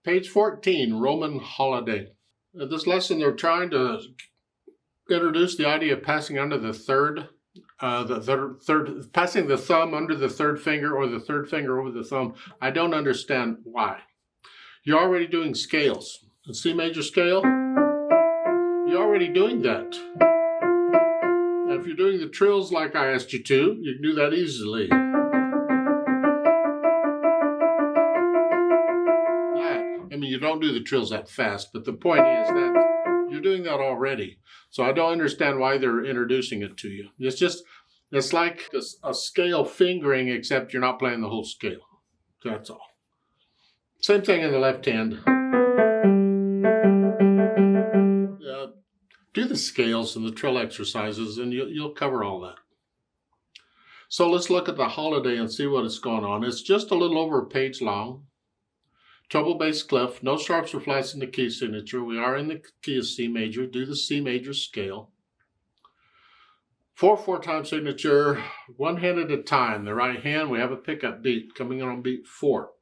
Page 14, Roman holiday. In this lesson, they're trying to introduce the idea of passing under the third, passing the thumb under the third finger or the third finger over the thumb. I don't understand why. You're already doing scales. The C major scale, you're already doing that. And if you're doing the trills like I asked you to, you can do that easily. I mean, you don't do the trills that fast, but the point is that you're doing that already. So I don't understand why they're introducing it to you. It's like a scale fingering, except you're not playing the whole scale. That's all. Same thing in the left hand. Do the scales and the trill exercises, and you'll cover all that. So let's look at the holiday and see what is going on. It's just a little over a page long. Treble bass clef, no sharps or flats in the key signature. We are in the key of C major. Do the C major scale. 4/4 time signature, one hand at a time. The right hand, we have a pickup beat coming in on beat 4.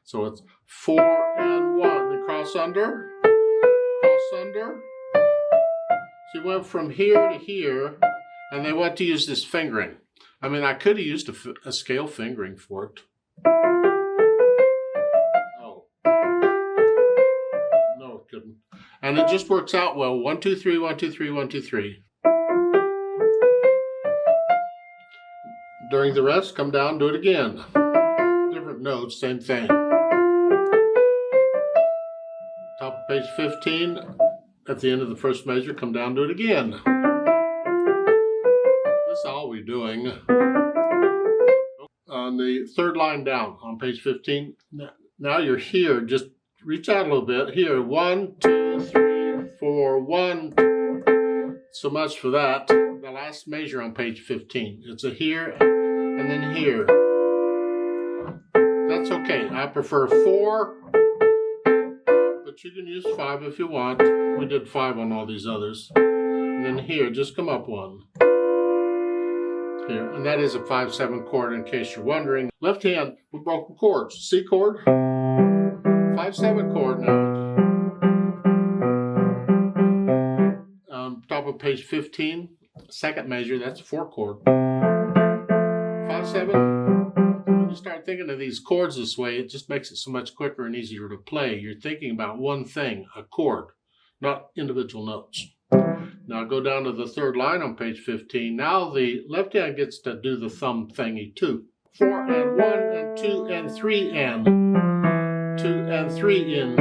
So it's 4 and 1. The cross under, cross under. So you went from here to here, and they want to use this fingering. I mean, I could have used a scale fingering for it. And it just works out well. 1, 2, 3, 1, 2, 3, 1, 2, 3. During the rest, come down, do it again. Different notes, same thing. Top of page 15, at the end of the first measure, come down, do it again. That's all we're doing. On the third line down on page 15, now you're here, just reach out a little bit. Here, 1, 2, 3, 4, 1. So much for that. The last measure on page 15. It's a here and then here. That's okay. I prefer 4, but you can use 5 if you want. We did 5 on all these others. And then here, just come up 1. Here, and that is a 5/7 chord in case you're wondering. Left hand with broken chords. C chord. 5/7 chord now. Top of page 15, second measure, that's a 4 chord. 5/7. When you start thinking of these chords this way, it just makes it so much quicker and easier to play. You're thinking about one thing, a chord, not individual notes. Now go down to the third line on page 15. Now the left hand gets to do the thumb thingy too. 4 and 1 and 2 and 3 and 2 and 3 in.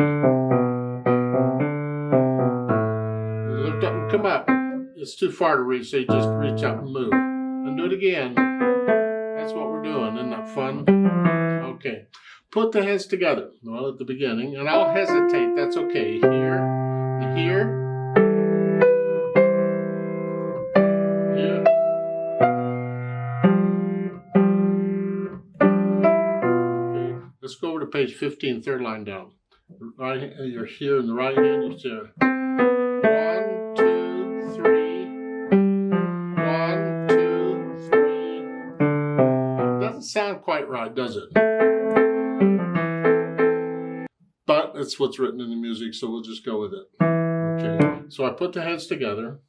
Lift up and come up. It's too far to reach, so you just reach up and move. And do it again. That's what we're doing. Isn't that fun? Okay. Put the hands together. Well, at the beginning. And I'll hesitate. That's okay. Here. Here. Here. Okay. Let's go over to page 15, third line down. Right, you're here in the right hand. You're here. 1, 2, 3. 1, 2, 3. It doesn't sound quite right, does it? But it's what's written in the music, so we'll just go with it. Okay. So I put the hands together,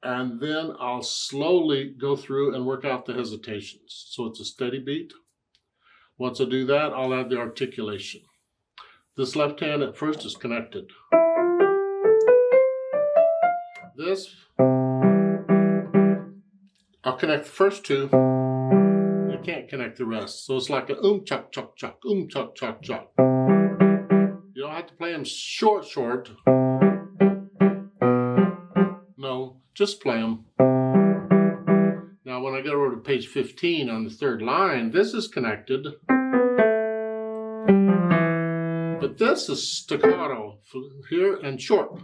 and then I'll slowly go through and work out the hesitations. So it's a steady beat. Once I do that, I'll add the articulation. This left hand at first is connected. This, I'll connect the first 2. You can't connect the rest. So it's like a chuck, chuck, chuck, chuck, chuck, chuck. You don't have to play them short. No, just play them. Now when I get over to page 15 on the third line, this is connected. But this is staccato here and short.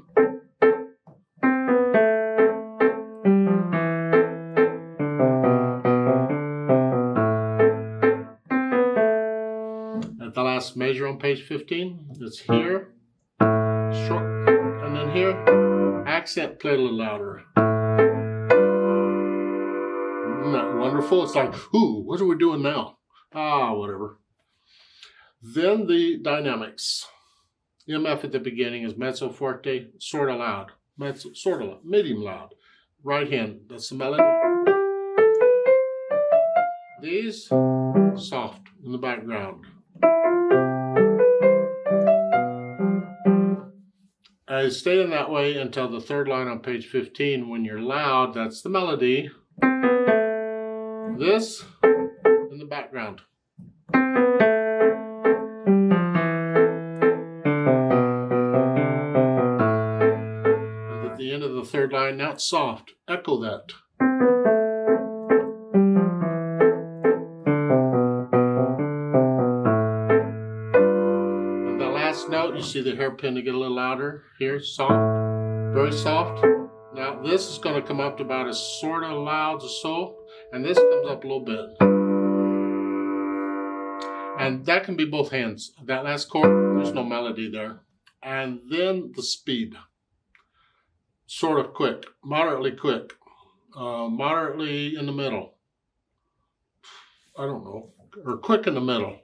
At the last measure on page 15, it's here, short, and then here, accent, play a little louder. Isn't that wonderful? It's like, ooh, what are we doing now? Ah, whatever. Then the dynamics. MF at the beginning is mezzo forte, sort of loud. Mezzo, sort of loud, medium loud. Right hand, that's the melody. These, soft in the background. I stay in that way until the third line on page 15. When you're loud, that's the melody. This in the background. And at the end of the third line, now it's soft. Echo that. And the last note, you see the hairpin to get a little louder here, soft, very soft. Now this is going to come up to about as sort of loud as so, and this comes up a little bit. And that can be both hands. That last chord, there's no melody there. And then the speed. Sort of quick, moderately quick, moderately in the middle. I don't know, or quick in the middle.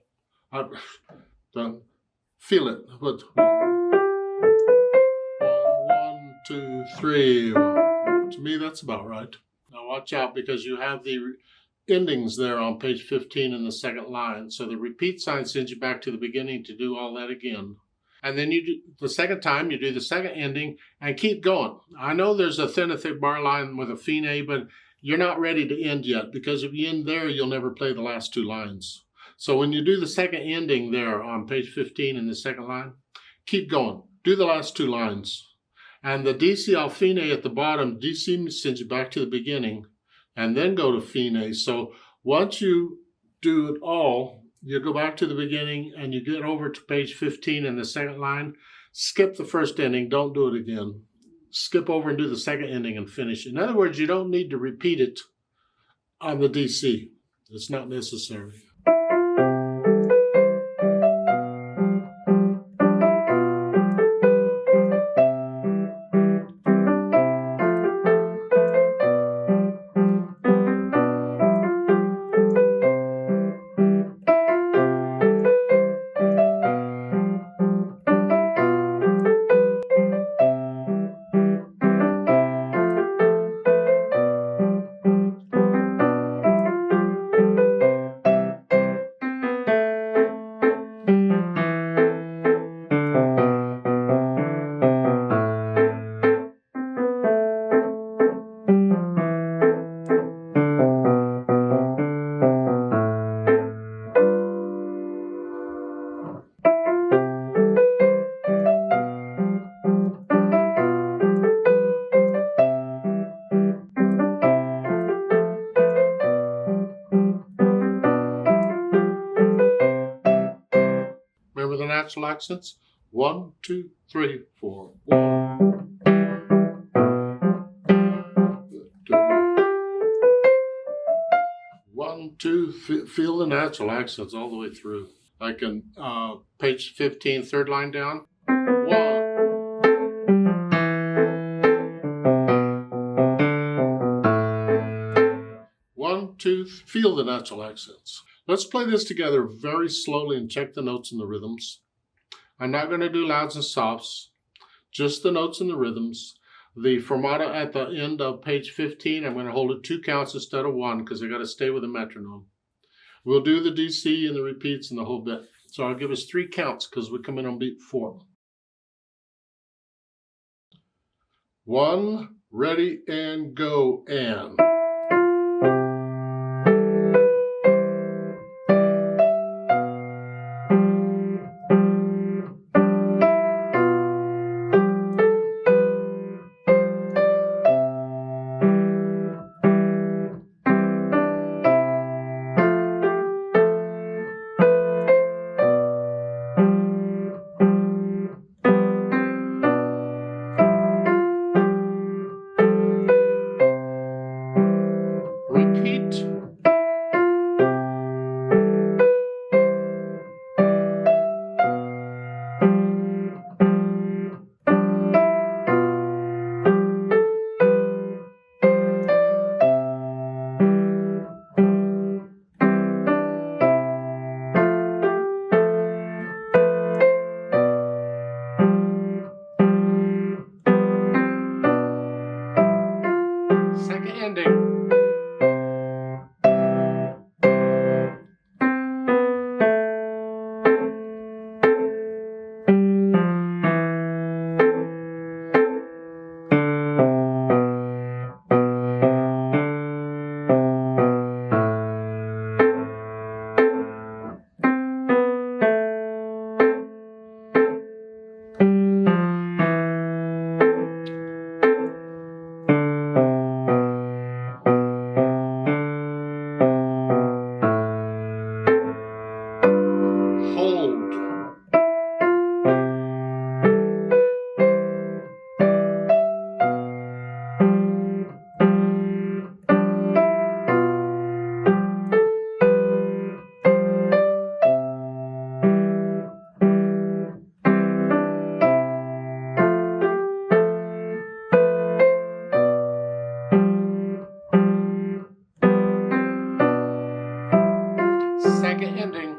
Feel it. But 1, 2, 3. To me, that's about right. Now watch out, because you have the endings there on page 15 in the second line. So the repeat sign sends you back to the beginning to do all that again. And then you do the second time, you do the second ending and keep going. I know there's a thin and thick bar line with a fine, but you're not ready to end yet, because if you end there, you'll never play the last two lines. So when you do the second ending there on page 15 in the second line, keep going. Do the last two lines. And the DC al fine at the bottom, DC sends you back to the beginning, and then go to fine. So once you do it all, you go back to the beginning and you get over to page 15 in the second line. Skip the first ending, don't do it again. Skip over and do the second ending and finish. In other words, you don't need to repeat it on the DC. It's not necessary. Remember the natural accents? 1, 2, 3, 4. 1, 1, 2. Feel the natural accents all the way through. Like in page 15, third line down. 1. 1, 2. Feel the natural accents. Let's play this together very slowly and check the notes and the rhythms. I'm not going to do louds and softs, just the notes and the rhythms. The fermata at the end of page 15, I'm going to hold it 2 counts instead of 1, because I got to stay with the metronome. We'll do the DC and the repeats and the whole bit. So I'll give us 3 counts because we come in on beat 4. 1, ready, and go, and. like an ending.